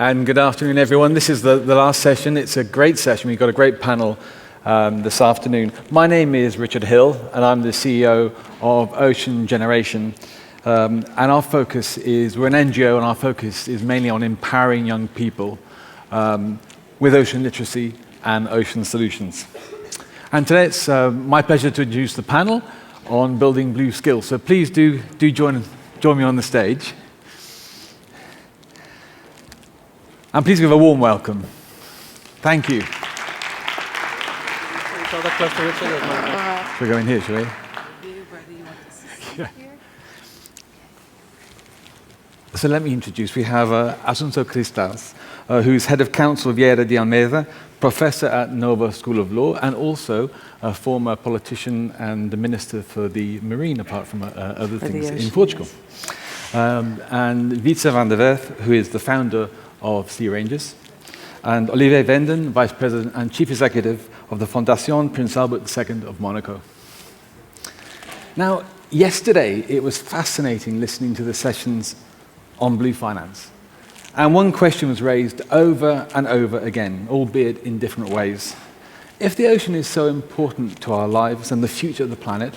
And good afternoon, everyone. This is the last session. It's a great session. We've got a great panel this afternoon. My name is Richard Hill, and I'm the CEO of Ocean Generation. And our focus is, we're an NGO, and our focus is mainly on empowering young people with ocean literacy and ocean solutions. And today it's my pleasure to introduce the panel on building blue skills. So please do join me on the stage. And please give a warm welcome. Thank you. Should we go in here, shall we? Yeah. So let me introduce. We have Assunção Cristas, who's head of council of Vieira de Almeida, professor at Nova School of Law, and also a former politician and the minister for the marine, apart from other things, in Portugal. And Wietse van der Werf, who is the founder of Sea Rangers, and Olivier Venden, Vice President and Chief Executive of the Fondation Prince Albert II of Monaco. Now, yesterday it was fascinating listening to the sessions on blue finance. And one question was raised over and over again, albeit in different ways. If the ocean is so important to our lives and the future of the planet,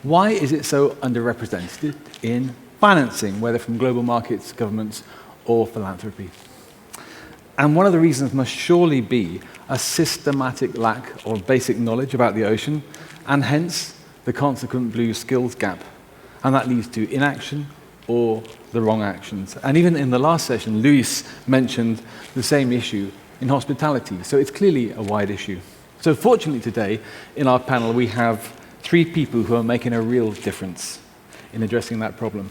why is it so underrepresented in financing, whether from global markets, governments, or philanthropy? And one of the reasons must surely be a systematic lack of basic knowledge about the ocean, and hence the consequent blue skills gap. And that leads to inaction or the wrong actions. And even in the last session, Luis mentioned the same issue in hospitality. So it's clearly a wide issue. So fortunately today, in our panel, we have three people who are making a real difference in addressing that problem.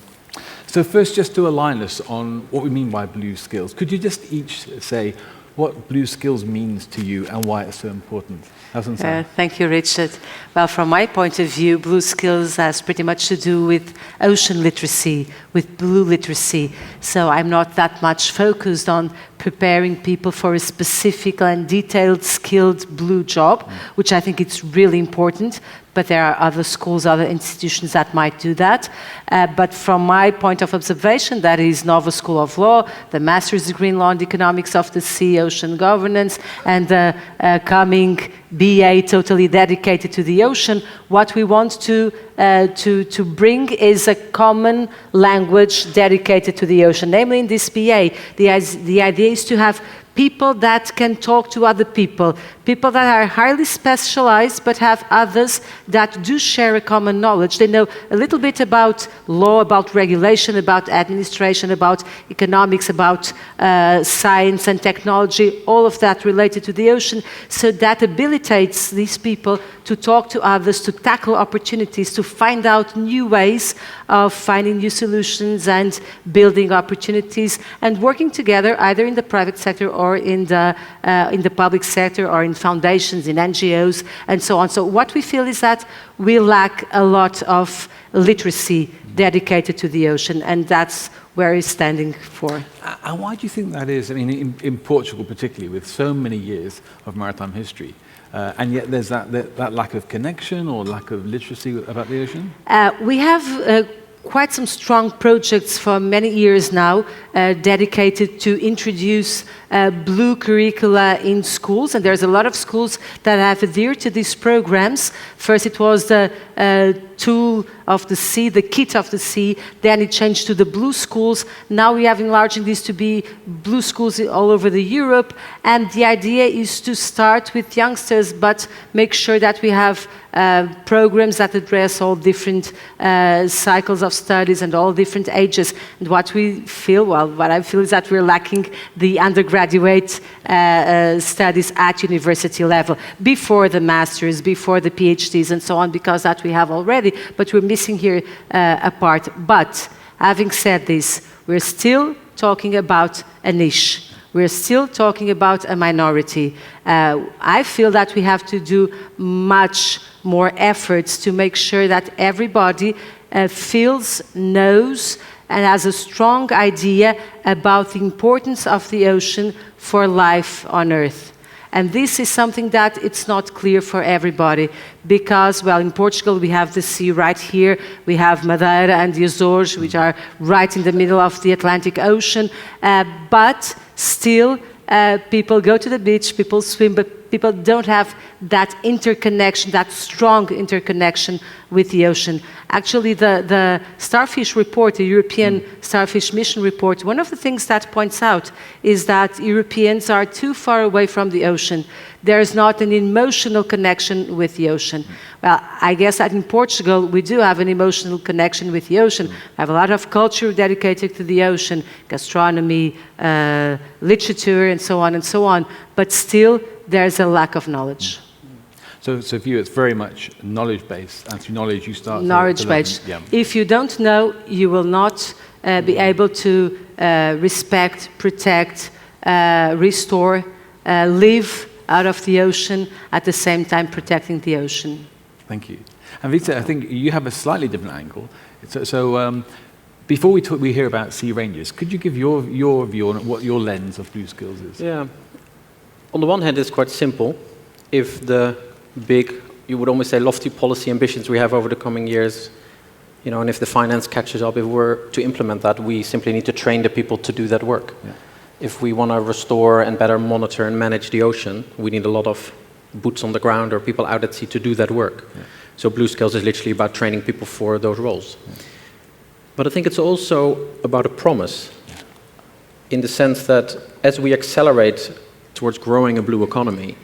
So first, just to align us on what we mean by blue skills, could you just each say what blue skills means to you and why it's so important? Thank you, Richard. Well, from my point of view, blue skills has pretty much to do with ocean literacy, with blue literacy. So I'm not that much focused on preparing people for a specific and detailed, skilled blue job, which I think it's really important. But there are other schools, other institutions that might do that. But from my point of observation, that is Nova School of Law, the Master's Degree in Law and Economics of the Sea, Ocean Governance, and the coming BA totally dedicated to the ocean, what we want to bring is a common language dedicated to the ocean. Namely, in this BA, the idea is to have people that can talk to other people that are highly specialized but have others that do share a common knowledge. They know a little bit about law, about regulation, about administration, about economics, about science and technology, all of that related to the ocean. So that habilitates these people to talk to others, to tackle opportunities, to find out new ways of finding new solutions and building opportunities and working together either in the private sector or in the public sector or in foundations, in NGOs, and so on. So what we feel is that we lack a lot of literacy dedicated to the ocean, and that's where it's standing for. And why do you think that is? I mean, in Portugal particularly, with so many years of maritime history, and yet there's that lack of connection or lack of literacy about the ocean? We have quite some strong projects for many years now dedicated to introduce blue curricula in schools, and there's a lot of schools that have adhered to these programs. First it was the tool of the sea, the kit of the sea, then it changed to the blue schools. Now we have enlarging this to be blue schools all over the Europe, and the idea is to start with youngsters but make sure that we have programs that address all different cycles of studies and all different ages. And what we feel, well, what I feel is that we're lacking the undergraduate studies at university level, before the masters, before the PhDs and so on, because that we have already, but we're missing here a part. But having said this, we're still talking about a niche. We're still talking about a minority. I feel that we have to do much more efforts to make sure that everybody feels, knows, and has a strong idea about the importance of the ocean for life on Earth. And this is something that it's not clear for everybody because, well, in Portugal we have the sea right here, we have Madeira and the Azores, which are right in the middle of the Atlantic Ocean, but Still, people go to the beach, people swim, but people don't have that interconnection, that strong interconnection with the ocean. Actually, the Starfish report, the European Starfish Mission report, one of the things that points out is that Europeans are too far away from the ocean. There is not an emotional connection with the ocean. Well, I guess that in Portugal, we do have an emotional connection with the ocean. We have a lot of culture dedicated to the ocean, gastronomy, literature, and so on and so on. But still, there's a lack of knowledge. So for you, it's very much knowledge-based, and through knowledge you start knowledge-based. Yeah. If you don't know, you will not be able to respect, protect, restore, live out of the ocean, at the same time protecting the ocean. Thank you. And Vita, I think you have a slightly different angle. So before we hear about Sea Rangers, could you give your view on what your lens of Blue Skills is? Yeah. On the one hand, it's quite simple. If the big, you would almost say, lofty policy ambitions we have over the coming years, and if the finance catches up, if we're to implement that, we simply need to train the people to do that work. Yeah. If we want to restore and better monitor and manage the ocean, we need a lot of boots on the ground or people out at sea to do that work. Yeah. So Blue Skills is literally about training people for those roles. Yeah. But I think it's also about a promise, in the sense that as we accelerate towards growing a blue economy,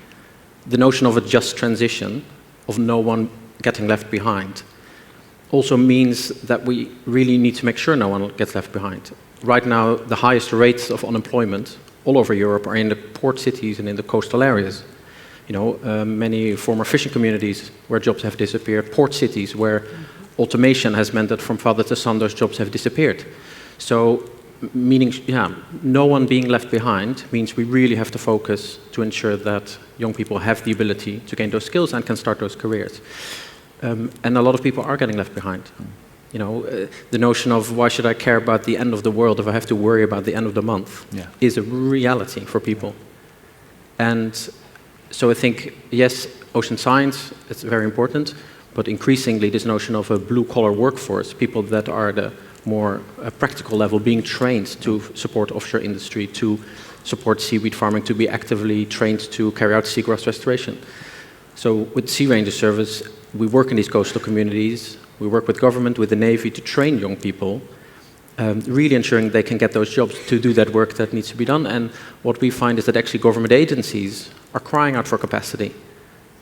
the notion of a just transition, of no one getting left behind, also means that we really need to make sure no one gets left behind. Right now, the highest rates of unemployment all over Europe are in the port cities and in the coastal areas. Many former fishing communities where jobs have disappeared, port cities where automation has meant that from father to son those jobs have disappeared. So, meaning, no one being left behind means we really have to focus to ensure that young people have the ability to gain those skills and can start those careers. And a lot of people are getting left behind. The notion of why should I care about the end of the world if I have to worry about the end of the month is a reality for people. And so I think, yes, ocean science, it's very important, but increasingly this notion of a blue-collar workforce, people that are the more practical level, being trained to support offshore industry, to support seaweed farming, to be actively trained to carry out seagrass restoration. So with Sea Ranger Service, we work in these coastal communities, we work with government, with the Navy to train young people, really ensuring they can get those jobs to do that work that needs to be done. And what we find is that actually government agencies are crying out for capacity.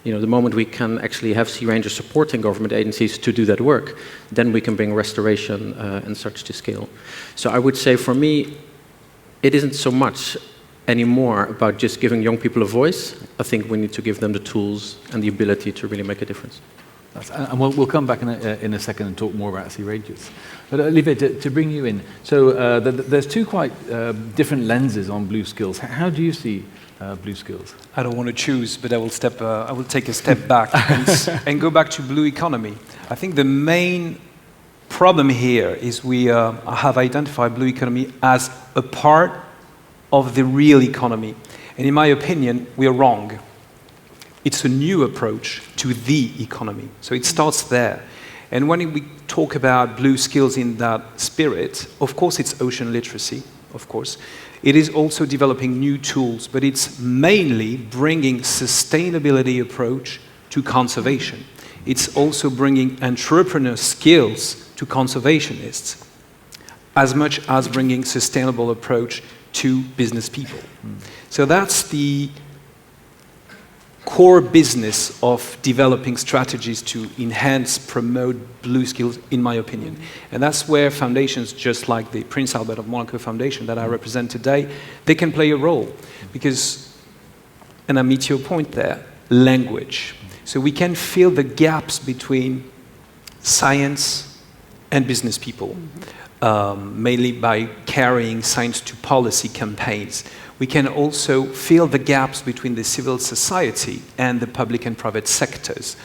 The moment we can actually have Sea Rangers supporting government agencies to do that work, then we can bring restoration and such to scale. So I would say for me, it isn't so much anymore about just giving young people a voice. I think we need to give them the tools and the ability to really make a difference. And we'll come back in a second and talk more about Sea Rangers. But Olivier, to bring you in, so there's two quite different lenses on Blue Skills. How do you see Blue Skills? I don't want to choose, but I will take a step back and go back to blue economy. I think the main problem here is we have identified blue economy as a part of the real economy. And in my opinion, we are wrong. It's a new approach to the economy. So it starts there. And when we talk about blue skills in that spirit, of course it's ocean literacy, of course. It is also developing new tools, but it's mainly bringing sustainability approach to conservation. It's also bringing entrepreneur skills to conservationists, as much as bringing sustainable approach to business people. So that's the core business of developing strategies to enhance, promote blue skills, in my opinion. And that's where foundations, just like the Prince Albert of Monaco Foundation that I represent today, they can play a role. Because, and I meet your point there, language. So we can fill the gaps between science and business people, mainly by carrying science to policy campaigns. We can also fill the gaps between the civil society and the public and private sectors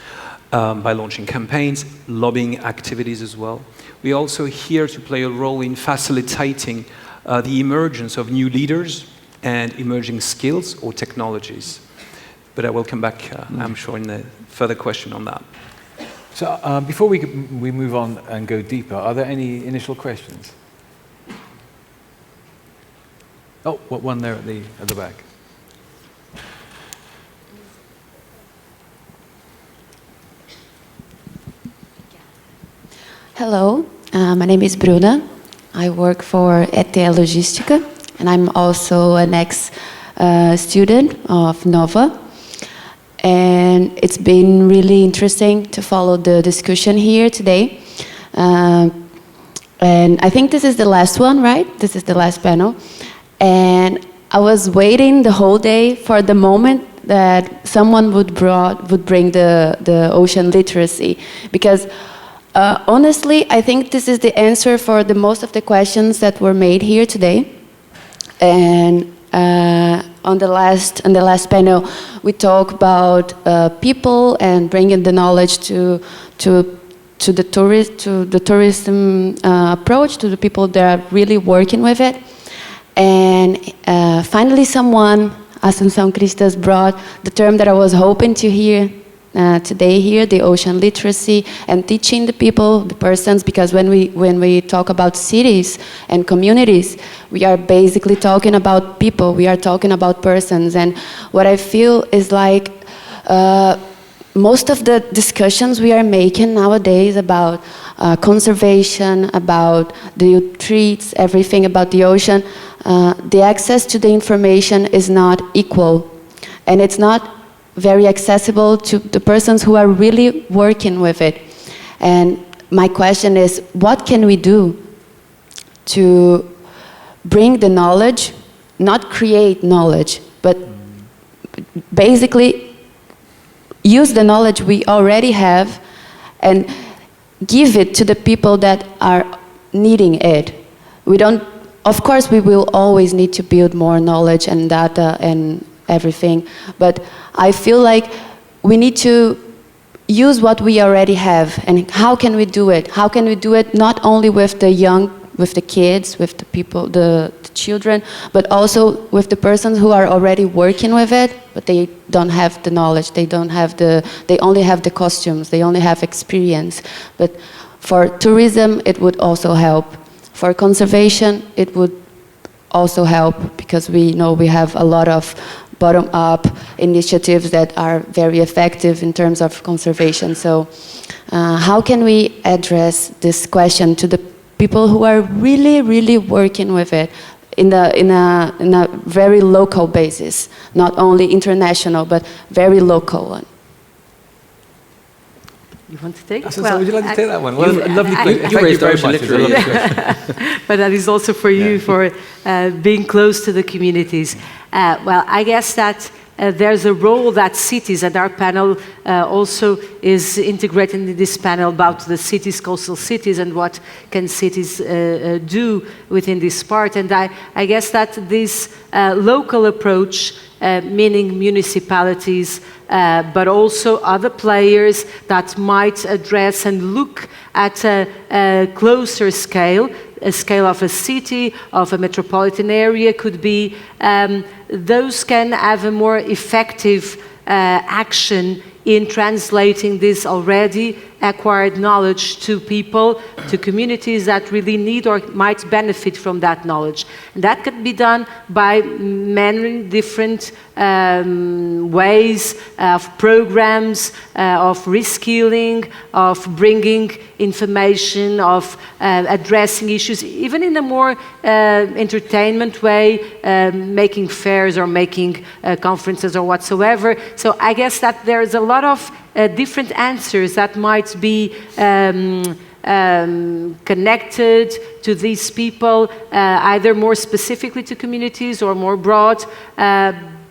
by launching campaigns, lobbying activities as well. We're also here to play a role in facilitating the emergence of new leaders and emerging skills or technologies. But I will come back, I'm sure, in a further question on that. So before we move on and go deeper, are there any initial questions? Oh, one there at the back. Hello, my name is Bruna. I work for ETL Logística, and I'm also an ex-student of Nova. And it's been really interesting to follow the discussion here today. And I think this is the last one, right? This is the last panel. And I was waiting the whole day for the moment that someone would bring the ocean literacy, because honestly, I think this is the answer for the most of the questions that were made here today. And on the last panel, we talk about people and bringing the knowledge to the tourism approach, to the people that are really working with it. And finally, someone, Assunção Cristas, brought the term that I was hoping to hear today here, the ocean literacy, and teaching the people, the persons, because when we talk about cities and communities, we are basically talking about people, we are talking about persons. And what I feel is like most of the discussions we are making nowadays about conservation, about the treats, everything about the ocean, the access to the information is not equal, and it's not very accessible to the persons who are really working with it. And my question is, what can we do to bring the knowledge, not create knowledge, but basically use the knowledge we already have and give it to the people that are needing it. We don't, of course, we will always need to build more knowledge and data and everything, but I feel like we need to use what we already have. And how can we do it? How can we do it not only with the young, with the kids, with the people, the children, but also with the persons who are already working with it, but they don't have the knowledge, they only have the costumes, they only have experience. But for tourism, it would also help. For conservation, it would also help, because we know we have a lot of bottom-up initiatives that are very effective in terms of conservation. So how can we address this question to the people who are really, really working with it in a very local basis, not only international, but very local one? You want to take it? So would you like to take that one? Well, lovely question. you raised ocean literacy. But that is also for you, for being close to the communities. Well, I guess that there's a role that cities, and our panel also is integrated in this panel about the cities, coastal cities, and what can cities do within this part. And I guess that this local approach, meaning municipalities, but also other players that might address and look at a closer scale, a scale of a city, of a metropolitan area, could be, those can have a more effective action in translating this already acquired knowledge to people, to communities that really need or might benefit from that knowledge. And that could be done by many different ways of programs, of reskilling, of bringing information, of addressing issues, even in a more entertainment way, making fairs or making conferences or whatsoever. So I guess that there's a lot of different answers that might be connected to these people, either more specifically to communities or more broad.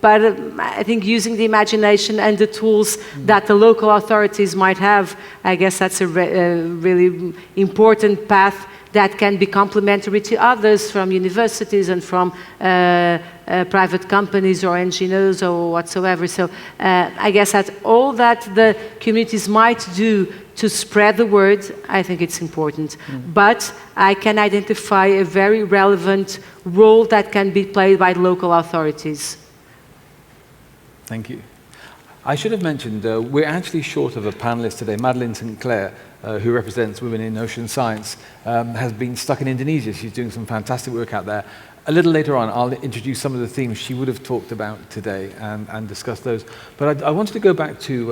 But I think using the imagination and the tools that the local authorities might have, I guess that's a really important path that can be complementary to others from universities and from private companies or NGOs or whatsoever. So I guess that all that the communities might do to spread the word, I think it's important. But I can identify a very relevant role that can be played by local authorities. Thank you. I should have mentioned, we're actually short of a panelist today. Madeleine Sinclair, who represents Women in Ocean Science, has been stuck in Indonesia. She's doing some fantastic work out there. A little later on, I'll introduce some of the themes she would have talked about today and discuss those. But I wanted to go back to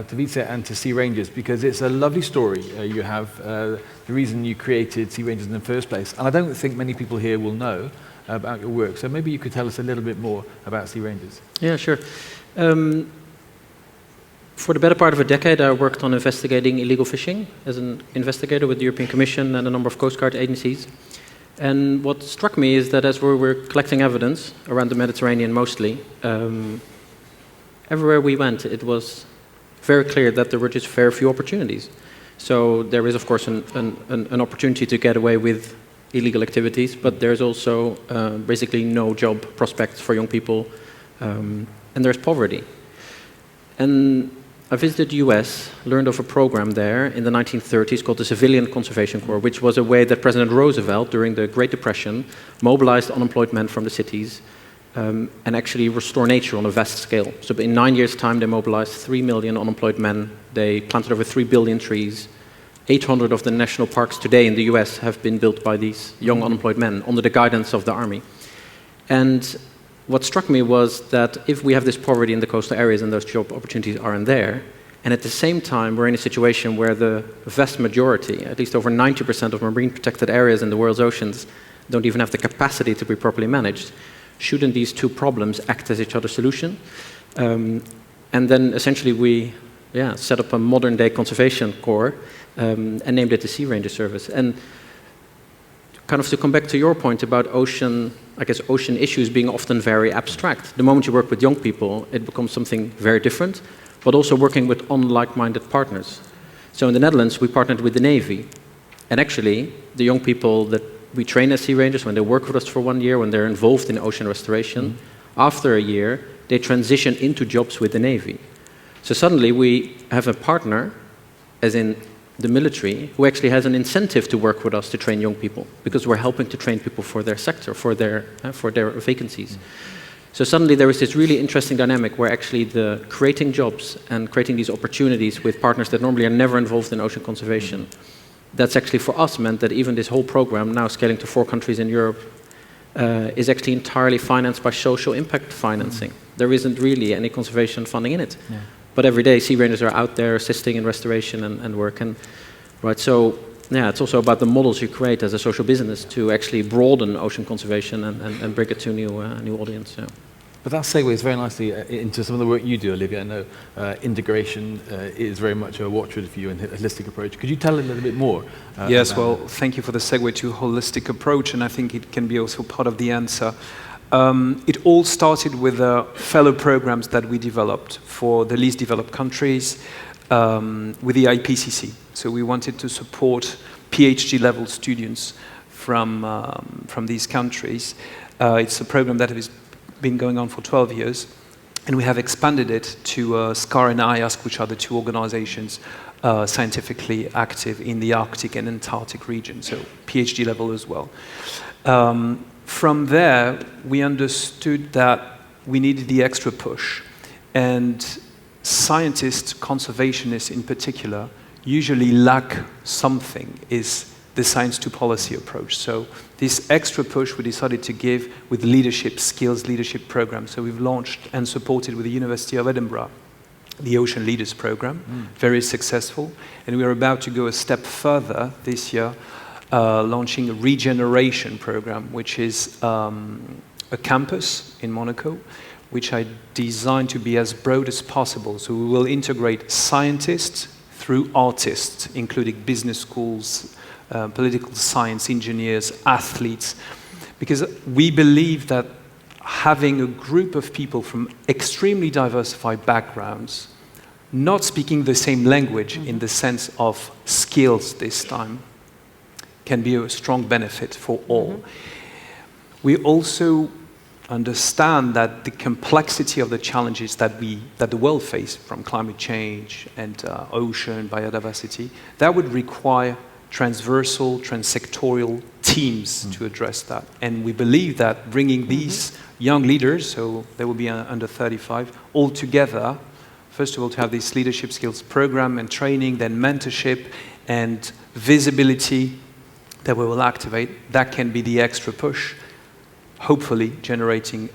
Vice and to Sea Rangers, because it's a lovely story you have, the reason you created Sea Rangers in the first place. And I don't think many people here will know about your work. So maybe you could tell us a little bit more about Sea Rangers. Yeah, sure. For the better part of a decade, I worked on investigating illegal fishing as an investigator with the European Commission and a number of Coast Guard agencies. And what struck me is that as we were collecting evidence around the Mediterranean mostly, everywhere we went, it was very clear that there were just very few opportunities. So there is, of course, an opportunity to get away with illegal activities, but there's also basically no job prospects for young people, and there's poverty. And I visited the US, learned of a program there in the 1930s called the Civilian Conservation Corps, which was a way that President Roosevelt, during the Great Depression, mobilized unemployed men from the cities and actually restore nature on a vast scale. So in 9 years' time, they mobilized 3 million unemployed men. They planted over 3 billion trees. 800 of the national parks today in the US have been built by these young unemployed men under the guidance of the army. And what struck me was that if we have this poverty in the coastal areas and those job opportunities aren't there, and at the same time we're in a situation where the vast majority, at least over 90% of marine protected areas in the world's oceans, don't even have the capacity to be properly managed, shouldn't these two problems act as each other's solution? And then essentially we set up a modern day conservation corps and named it the Sea Ranger Service. And kind of to come back to your point about ocean issues being often very abstract. The moment you work with young people, it becomes something very different, but also working with unlike-minded partners. So in the Netherlands, we partnered with the Navy. And actually, the young people that we train as Sea Rangers, when they work with us for 1 year, when they're involved in ocean restoration, after a year, they transition into jobs with the Navy. So suddenly we have a partner, as in the military, who actually has an incentive to work with us to train young people, because we're helping to train people for their sector, for their vacancies. So suddenly there is this really interesting dynamic where actually the creating jobs and creating these opportunities with partners that normally are never involved in ocean conservation, that's actually for us meant that even this whole program, now scaling to 4 countries in Europe, is actually entirely financed by social impact financing. There isn't really any conservation funding in it. Yeah. But every day, Sea Rangers are out there assisting in restoration and work. And, right, so yeah, it's also about the models you create as a social business to actually broaden ocean conservation and bring it to a new audience. Yeah. But that segues very nicely into some of the work you do, Olivia. I know integration is very much a watchword for you and a holistic approach. Could you tell a little bit more? Yes, well, thank you for the segue to holistic approach, and I think it can be also part of the answer. It all started with fellow programs that we developed for the least developed countries with the IPCC. So we wanted to support PhD level students from these countries. It's a program that has been going on for 12 years, and we have expanded it to SCAR and IASC, which are the 2 organizations scientifically active in the Arctic and Antarctic region, so PhD level as well. From there, we understood that we needed the extra push. And scientists, conservationists in particular, usually lack something, is the science to policy approach. So this extra push we decided to give with leadership skills, leadership programs. So we've launched and supported with the University of Edinburgh the Ocean Leaders Program, very successful. And we are about to go a step further this year, launching a regeneration program, which is a campus in Monaco, which I designed to be as broad as possible. So we will integrate scientists through artists, including business schools, political science engineers, athletes, because we believe that having a group of people from extremely diversified backgrounds, not speaking the same language in the sense of skills this time, can be a strong benefit for all. We also understand that the complexity of the challenges that the world faces, from climate change and ocean biodiversity, that would require transversal, transsectorial teams to address that. And we believe that bringing these young leaders, so they will be under 35, all together First of all, to have this leadership skills program and training, then mentorship and visibility that we will activate. That can be the extra push, hopefully generating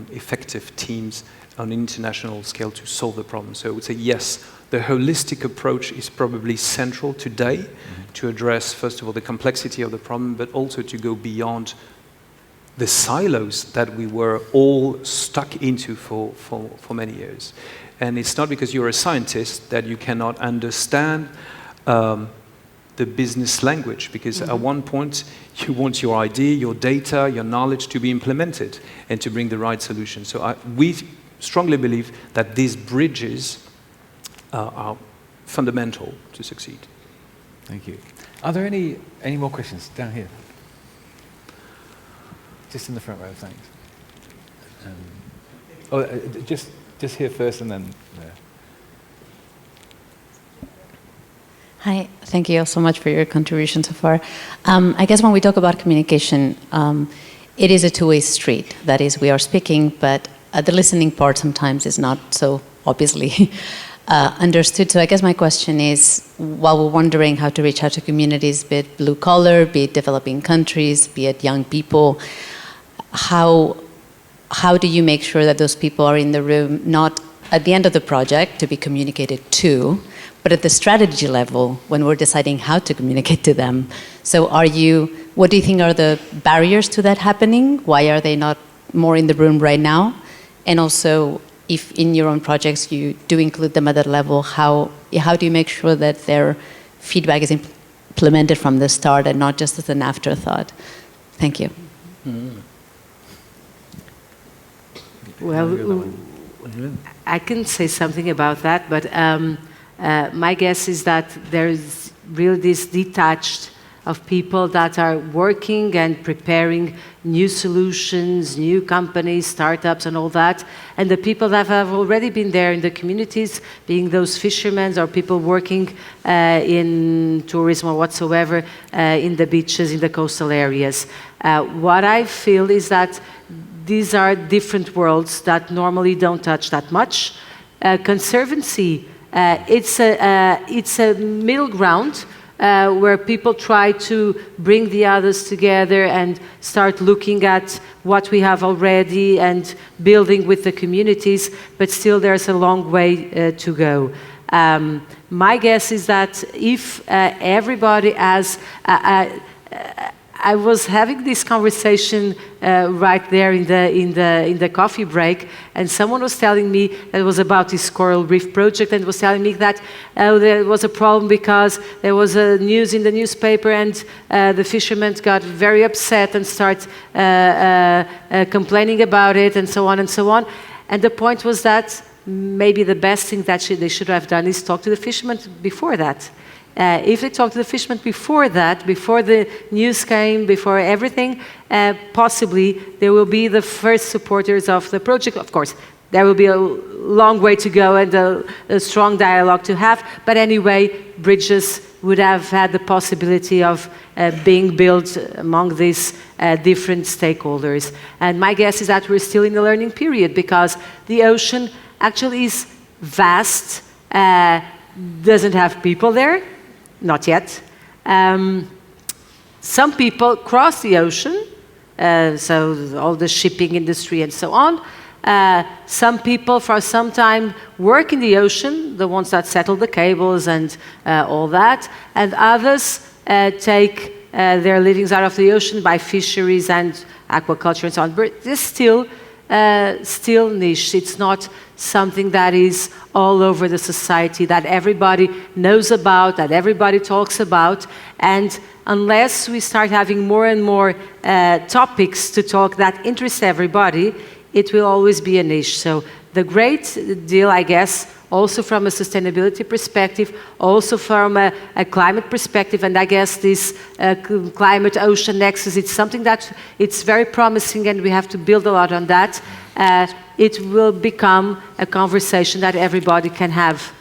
effective teams on an international scale to solve the problem. So I would say yes, the holistic approach is probably central today to address, first of all, the complexity of the problem, but also to go beyond the silos that we were all stuck into for many years. And it's not because you're a scientist that you cannot understand the business language, because at one point you want your idea, your data, your knowledge to be implemented and to bring the right solution. So we strongly believe that these bridges are fundamental to succeed. Thank you. Are there any more questions down here? Just in the front row, thanks. Just here first and then there. Hi, thank you so much for your contribution so far. I guess when we talk about communication, it is a two-way street. That is, we are speaking, but the listening part sometimes is not so obviously understood. So I guess my question is, while we're wondering how to reach out to communities, be it blue collar, be it developing countries, be it young people, how do you make sure that those people are in the room, not at the end of the project to be communicated to, but at the strategy level when we're deciding how to communicate to them? So what do you think are the barriers to that happening? Why are they not more in the room right now? And also, if in your own projects you do include them at that level, how do you make sure that their feedback is implemented from the start and not just as an afterthought? Thank you. Well, I can say something about that, but my guess is that there is really this detached of people that are working and preparing new solutions, new companies, startups and all that. And the people that have already been there in the communities, being those fishermen or people working in tourism or whatsoever, in the beaches, in the coastal areas. What I feel is that these are different worlds that normally don't touch that much. Conservancy, it's a middle ground where people try to bring the others together and start looking at what we have already and building with the communities, but still there's a long way to go. My guess is that if everybody has... I was having this conversation right there in the coffee break, and someone was telling me that it was about this coral reef project, and was telling me that there was a problem because there was a news in the newspaper, and the fishermen got very upset and start complaining about it, and so on and so on. And the point was that maybe the best thing that they should have done is talk to the fishermen before that. If they talked to the fishermen before that, before the news came, before everything, possibly they will be the first supporters of the project. Of course, there will be a long way to go and a strong dialogue to have, but anyway, bridges would have had the possibility of being built among these different stakeholders. And my guess is that we're still in the learning period, because the ocean actually is vast, doesn't have people there. Not yet. Some people cross the ocean, so all the shipping industry and so on. Some people for some time work in the ocean, the ones that settle the cables and all that, and others take their livings out of the ocean by fisheries and aquaculture and so on. But it's still niche. It's not something that is all over the society, that everybody knows about, that everybody talks about. And unless we start having more and more topics to talk that interest everybody, it will always be a niche. So the great deal, I guess, also from a sustainability perspective, also from a climate perspective, and I guess this climate-ocean nexus, it's something that it's very promising, and we have to build a lot on that. It will become a conversation that everybody can have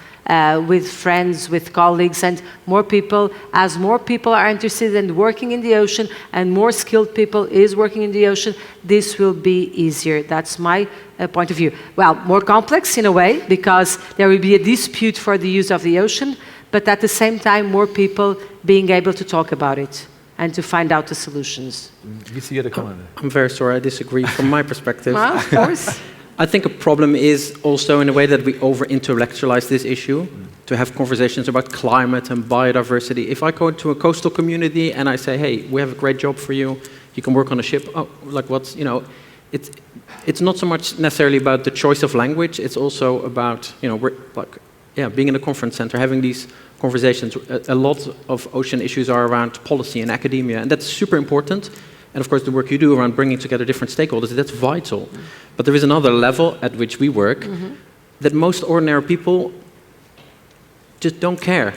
with friends, with colleagues, and more people, as more people are interested in working in the ocean and more skilled people is working in the ocean, this will be easier. That's my point of view. Well, more complex in a way, because there will be a dispute for the use of the ocean, but at the same time, more people being able to talk about it and to find out the solutions. You see the comment. I'm very sorry, I disagree from my perspective. Well, of course. I think a problem is also in the way that we over-intellectualize this issue, to have conversations about climate and biodiversity. If I go to a coastal community and I say, hey, we have a great job for you, you can work on a ship, oh, like what's, you know, it's not so much necessarily about the choice of language, it's also about, you know, being in a conference center, having these conversations. A lot of ocean issues are around policy and academia, and that's super important. And of course, the work you do around bringing together different stakeholders, that's vital. But there is another level at which we work that most ordinary people just don't care.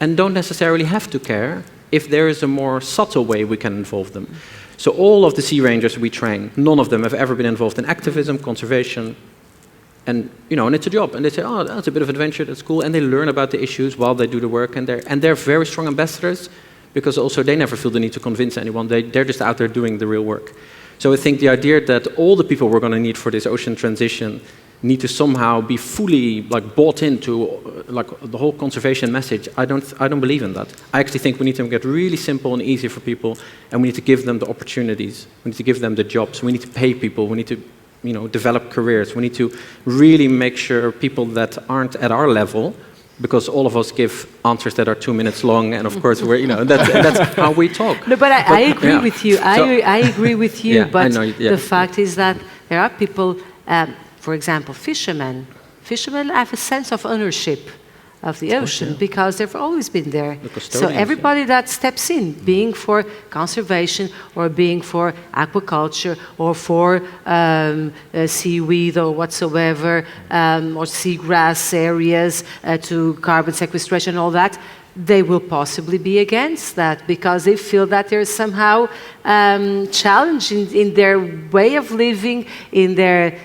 And don't necessarily have to care if there is a more subtle way we can involve them. So all of the sea rangers we train, none of them have ever been involved in activism, conservation, and you know, and it's a job. And they say, oh, that's a bit of adventure, that's cool. And they learn about the issues while they do the work. And they're very strong ambassadors, because also they never feel the need to convince anyone. They're just out there doing the real work. So I think the idea that all the people we're going to need for this ocean transition need to somehow be fully bought into the whole conservation message, I don't believe in that. I actually think we need to make it really simple and easy for people, and we need to give them the opportunities. We need to give them the jobs. We need to pay people. We need to, you know, develop careers. We need to really make sure people that aren't at our level, because all of us give answers that are 2 minutes long, and of course we're, you know, that's how we talk. No, but I agree with you. I agree with you. Yeah, but I know, yeah. The fact is that there are people, for example, fishermen. Fishermen have a sense of ownership of the ocean because they've always been there. So everybody that steps in, being for conservation or being for aquaculture or for seaweed or whatsoever, or seagrass areas to carbon sequestration and all that, they will possibly be against that because they feel that there's somehow challenge in their way of living, in their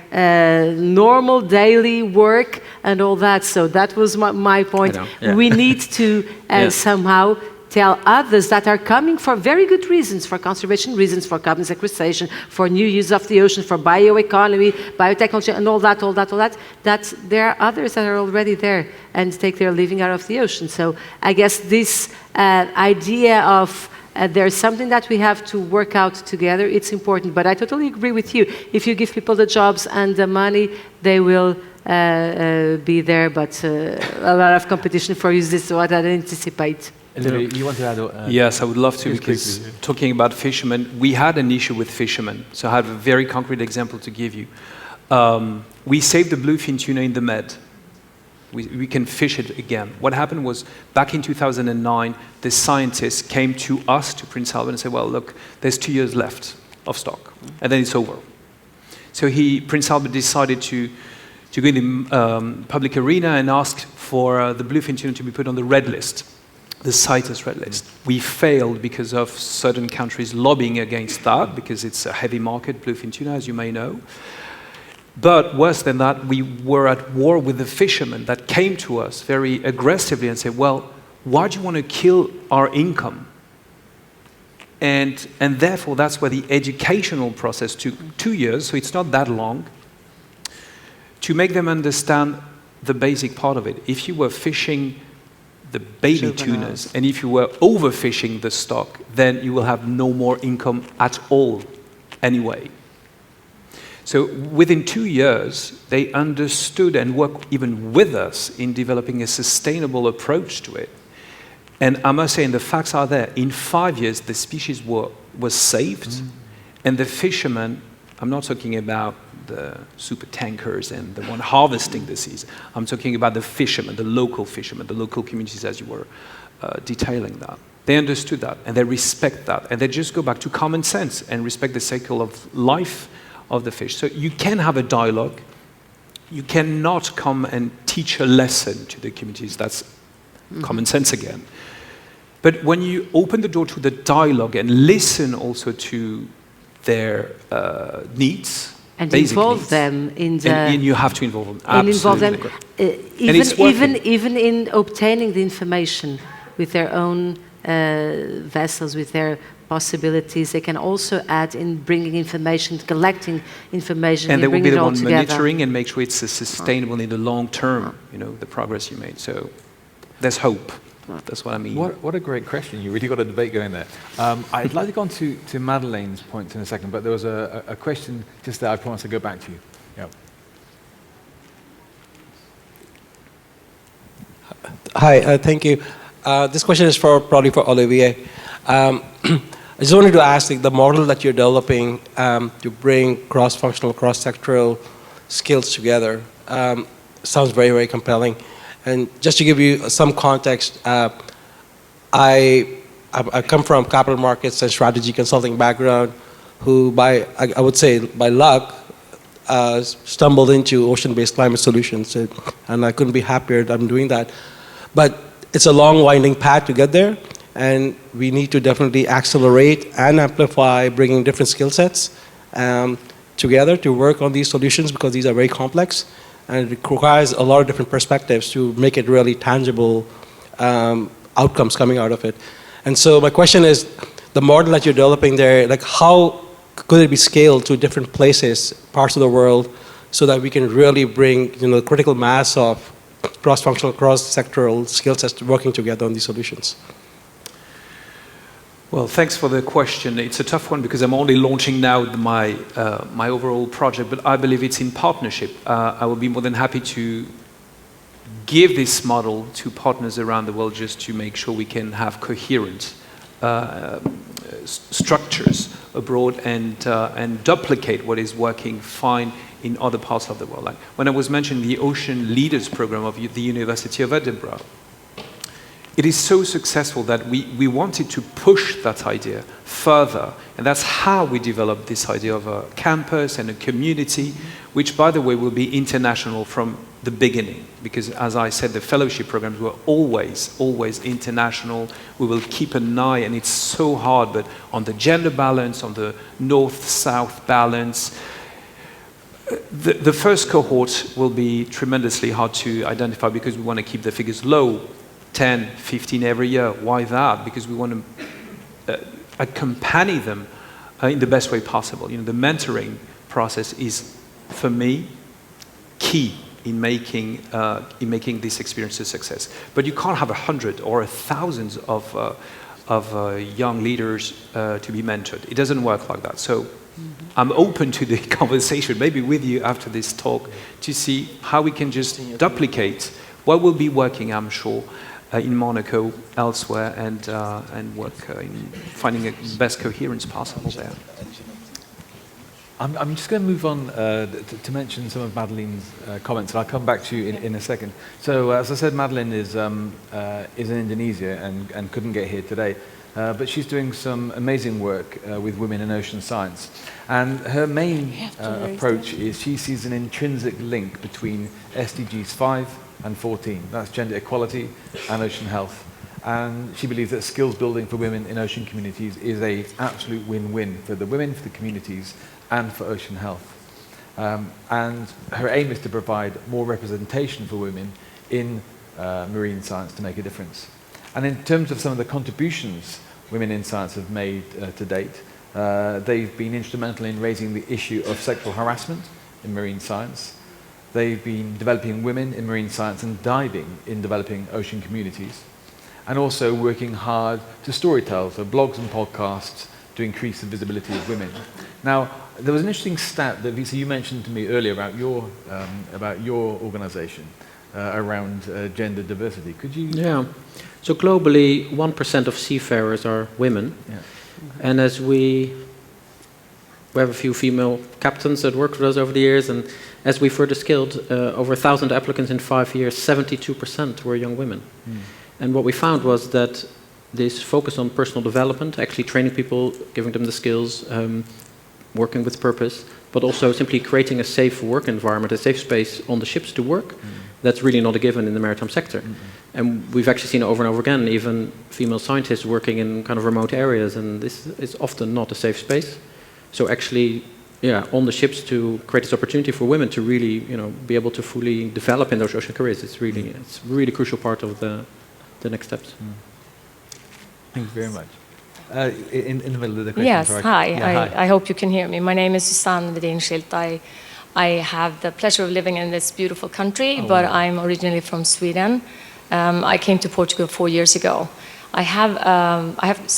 normal daily work and all that. So that was my point. Yeah. We need to somehow tell others that are coming for very good reasons, for conservation reasons, for carbon sequestration, for new use of the ocean, for bioeconomy, biotechnology, and all that, that there are others that are already there and take their living out of the ocean. So I guess this idea of there's something that we have to work out together, it's important. But I totally agree with you. If you give people the jobs and the money, they will be there, but a lot of competition for use, this is what I anticipate. You want to add? Yes, I would love to, because talking about fishermen, we had an issue with fishermen. So I have a very concrete example to give you. We saved the bluefin tuna in the Med. We can fish it again. What happened was, back in 2009, the scientists came to us, to Prince Albert, and said, well, look, there's 2 years left of stock, and then it's over. So Prince Albert decided to go in the public arena and ask for the bluefin tuna to be put on the red list, the CITES red list. We failed because of certain countries lobbying against that, because it's a heavy market, bluefin tuna, as you may know. But worse than that, we were at war with the fishermen that came to us very aggressively and said, well, why do you want to kill our income? And therefore, that's where the educational process took 2 years, so it's not that long, to make them understand the basic part of it. If you were fishing the baby tunas, and if you were overfishing the stock, then you will have no more income at all anyway. So within 2 years, they understood and worked even with us in developing a sustainable approach to it. And I must say, and the facts are there, in 5 years, the species was saved, and the fishermen, I'm not talking about the super tankers and the one harvesting the seas. I'm talking about the fishermen, the local communities, as you were detailing that. They understood that, and they respect that, and they just go back to common sense and respect the cycle of life of the fish. So you can have a dialogue. You cannot come and teach a lesson to the communities. That's common sense again. But when you open the door to the dialogue and listen also to their needs, And basic involve needs. them in the... And you have to involve them. And involve them, Absolutely. And it's working. even in obtaining the information with their own vessels, with their possibilities. They can also add in bringing information, collecting information, And they will bringing be it the all one together. monitoring and make sure it's sustainable in the long term, you know, the progress you made. So there's hope. That's what I mean. What a great question. You really got a debate going there. I'd like to go on to Madeleine's points in a second, but there was a question just there I promised to go back to you. Yeah. Hi, thank you. This question is probably for Olivier. I just wanted to ask, like, the model that you're developing to bring cross-functional, cross-sectoral skills together sounds very, very compelling. And just to give you some context, I come from capital markets and strategy consulting background, who I would say by luck, stumbled into ocean-based climate solutions, and I couldn't be happier that I'm doing that. But it's a long, winding path to get there, and we need to definitely accelerate and amplify bringing different skill sets together to work on these solutions, because these are very complex, and it requires a lot of different perspectives to make it really tangible outcomes coming out of it. And so my question is, the model that you're developing there, like, how could it be scaled to different places, parts of the world, so that we can really bring, you know, critical mass of cross-functional, cross-sectoral skill sets working together on these solutions? Well, thanks for the question. It's a tough one because I'm only launching now my overall project, but I believe it's in partnership. I will be more than happy to give this model to partners around the world just to make sure we can have coherent structures abroad and duplicate what is working fine in other parts of the world. Like when I was mentioning the Ocean Leaders Program of the University of Edinburgh, it is so successful that we wanted to push that idea further. And that's how we developed this idea of a campus and a community, which, by the way, will be international from the beginning. Because, as I said, the fellowship programs were always international. We will keep an eye, and it's so hard, but on the gender balance, on the north-south balance. The first cohort will be tremendously hard to identify because we want to keep the figures low. 10, 15 every year. Why that? Because we want to accompany them in the best way possible. You know, the mentoring process is, for me, key in making this experience a success. But you can't have 100 or 1,000 of young leaders to be mentored. It doesn't work like that. So I'm open to the conversation, maybe with you after this talk, to see how we can just duplicate what will be working, I'm sure, in Monaco, elsewhere, and work in finding the best coherence possible there. I'm just going to move on to mention some of Madeleine's comments, and I'll come back to you in a second. So, as I said, Madeleine is in Indonesia and couldn't get here today, but she's doing some amazing work with women in ocean science. And her main approach is she sees an intrinsic link between SDGs 5 and 14. That's gender equality and ocean health. And she believes that skills building for women in ocean communities is an absolute win-win for the women, for the communities, and for ocean health. And her aim is to provide more representation for women in marine science to make a difference. And in terms of some of the contributions women in science have made to date, they've been instrumental in raising the issue of sexual harassment in marine science. They've been developing women in marine science and diving in developing ocean communities, and also working hard to storytell, so blogs and podcasts, to increase the visibility of women. Now, there was an interesting stat that, Visa, you mentioned to me earlier about your organization around gender diversity. Could you? Yeah. So globally, 1% of seafarers are women. Yeah. And as we have a few female captains that worked with us over the years, and as we further skilled, over 1,000 applicants in 5 years, 72% were young women. And what we found was that this focus on personal development, actually training people, giving them the skills, working with purpose, but also simply creating a safe work environment, a safe space on the ships to work, that's really not a given in the maritime sector. And we've actually seen it over and over again, even female scientists working in kind of remote areas, and this is often not a safe space. So actually on the ships to create this opportunity for women to really, be able to fully develop in those ocean careers. It's really crucial part of the next steps. Thank you very much. In the middle of the question. Yes, sorry. hi. Yeah, hi. I hope you can hear me. My name is Susanne Wedin-Schilt. I have the pleasure of living in this beautiful country, but wow. I'm originally from Sweden. I came to Portugal 4 years ago. I have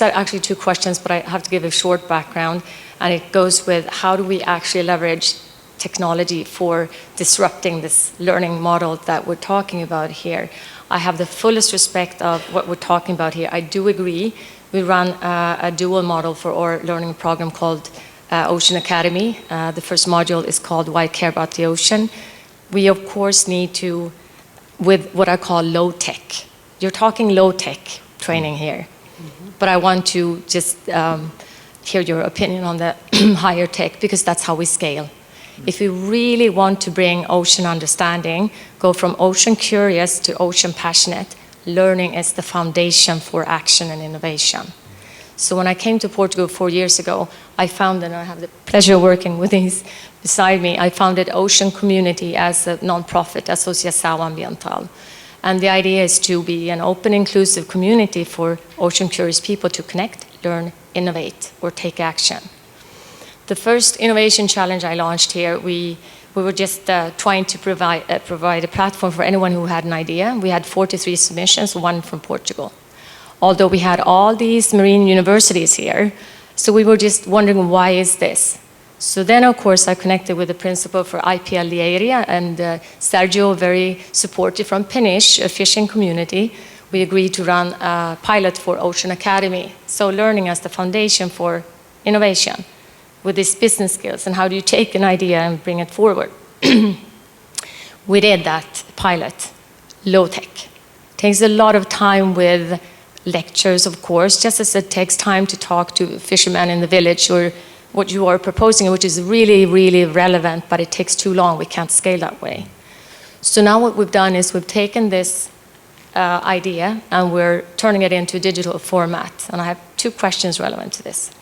actually 2 questions, but I have to give a short background, and it goes with how do we actually leverage technology for disrupting this learning model that we're talking about here. I have the fullest respect of what we're talking about here. I do agree. We run a dual model for our learning program called Ocean Academy. The first module is called Why Care About the Ocean. We, of course, need to, with what I call low tech. You're talking low tech training here, but I want to just hear your opinion on the higher tech, because that's how we scale. If we really want to bring ocean understanding, go from ocean curious to ocean passionate, learning is the foundation for action and innovation. So when I came to Portugal 4 years ago, I found, and I have the pleasure of working with these beside me, I founded Ocean Community as a non-profit, Associação Ambiental. And the idea is to be an open, inclusive community for ocean-curious people to connect, learn, innovate, or take action. The first innovation challenge I launched here, we were just trying to provide a platform for anyone who had an idea. We had 43 submissions, 1 from Portugal. Although we had all these marine universities here, so we were just wondering, why is this? So then, of course, I connected with the principal for IPL the area, and Sergio, very supportive from Peniche, a fishing community. We agreed to run a pilot for Ocean Academy, so learning as the foundation for innovation with these business skills, and how do you take an idea and bring it forward. We did that pilot, low tech. Takes a lot of time with lectures, of course, just as it takes time to talk to fishermen in the village, or what you are proposing, which is really, really relevant, but it takes too long. We can't scale that way. So now what we've done is we've taken this idea and we're turning it into a digital format. And I have 2 questions relevant to this.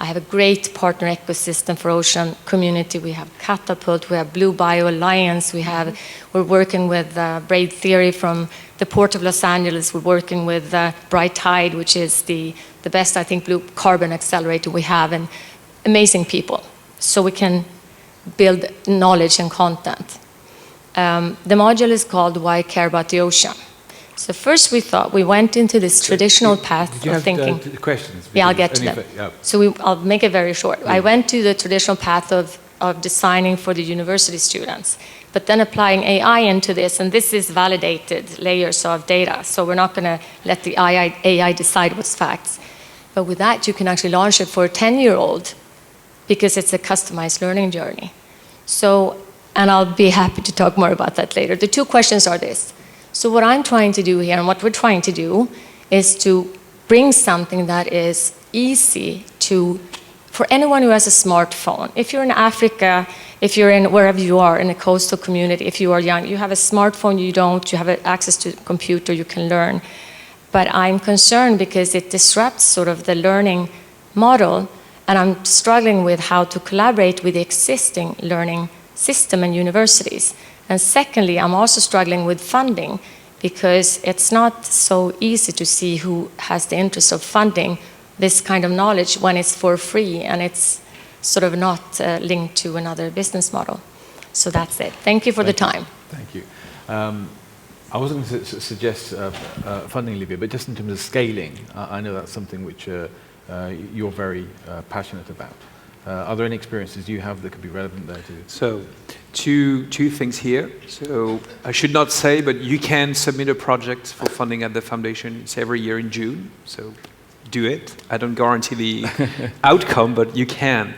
I have a great partner ecosystem for ocean community. We have Catapult, we have Blue Bio Alliance, we're working with Braid Theory from the Port of Los Angeles. We're working with Bright Tide, which is the best, I think, blue carbon accelerator we have, and amazing people. So we can build knowledge and content. The module is called Why Care About the Ocean. So first we went into this traditional path of thinking. The questions? Yeah, I'll get to them. Yeah. So I'll make it very short. I went to the traditional path of designing for the university students, but then applying AI into this, and this is validated layers of data. So we're not going to let the AI decide what's facts. But with that, you can actually launch it for a 10-year-old, because it's a customized learning journey. So, and I'll be happy to talk more about that later. The 2 questions are this. So what I'm trying to do here, and what we're trying to do, is to bring something that is easy for anyone who has a smartphone. If you're in Africa, if you're in wherever you are, in a coastal community, if you are young, you have a smartphone, you have access to a computer, you can learn. But I'm concerned because it disrupts sort of the learning model, and I'm struggling with how to collaborate with the existing learning system in universities. And secondly, I'm also struggling with funding, because it's not so easy to see who has the interest of funding this kind of knowledge when it's for free and it's sort of not linked to another business model. So that's it. Thank you for the time. Thank you. I wasn't going to suggest funding, Olivia, but just in terms of scaling, I know that's something which you're very passionate about. Are there any experiences you have that could be relevant there too? So, two things here. So, I should not say, but you can submit a project for funding at the foundation. It's every year in June, so do it. I don't guarantee the outcome, but you can.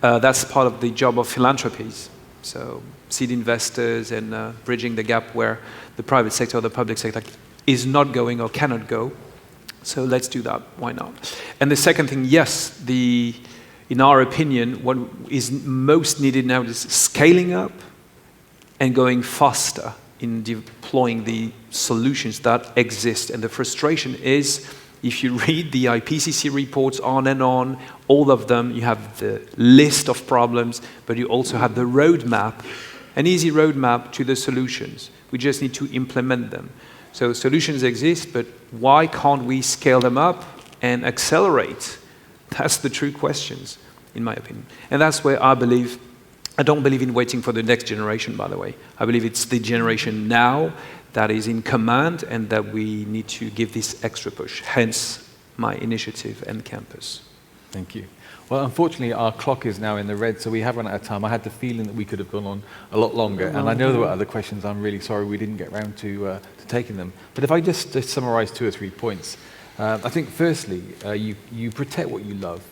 That's part of the job of philanthropies. So, seed investors and bridging the gap where the private sector or the public sector is not going or cannot go. So let's do that. Why not? And the second thing, yes, in our opinion, what is most needed now is scaling up and going faster in deploying the solutions that exist. And the frustration is, if you read the IPCC reports on and on, all of them, you have the list of problems, but you also have the roadmap, an easy roadmap to the solutions. We just need to implement them. So solutions exist, but why can't we scale them up and accelerate? That's the true questions, in my opinion. And that's where I don't believe in waiting for the next generation, by the way. I believe it's the generation now that is in command and that we need to give this extra push, hence my initiative and campus. Thank you. Well, unfortunately, our clock is now in the red, so we have run out of time. I had the feeling that we could have gone on a lot longer, and I know there were other questions. I'm really sorry we didn't get round to taking them. But if I just summarize 2 or 3 points, I think firstly, you protect what you love.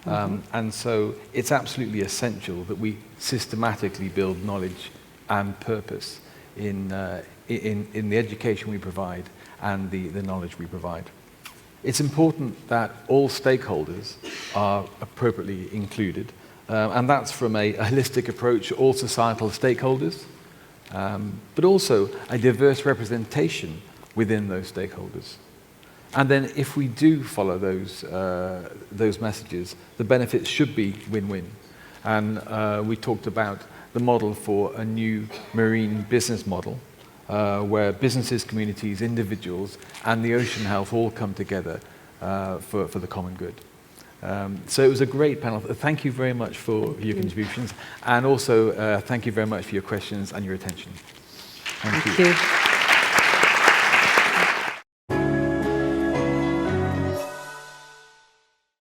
And so it's absolutely essential that we systematically build knowledge and purpose in the education we provide and the knowledge we provide. It's important that all stakeholders are appropriately included, and that's from a holistic approach, all societal stakeholders, but also a diverse representation within those stakeholders. And then if we do follow those messages, the benefits should be win-win. And we talked about the model for a new marine business model, where businesses, communities, individuals, and the ocean health all come together for the common good. So it was a great panel. Thank you very much for your contributions, and also thank you very much for your questions and your attention. Thank you.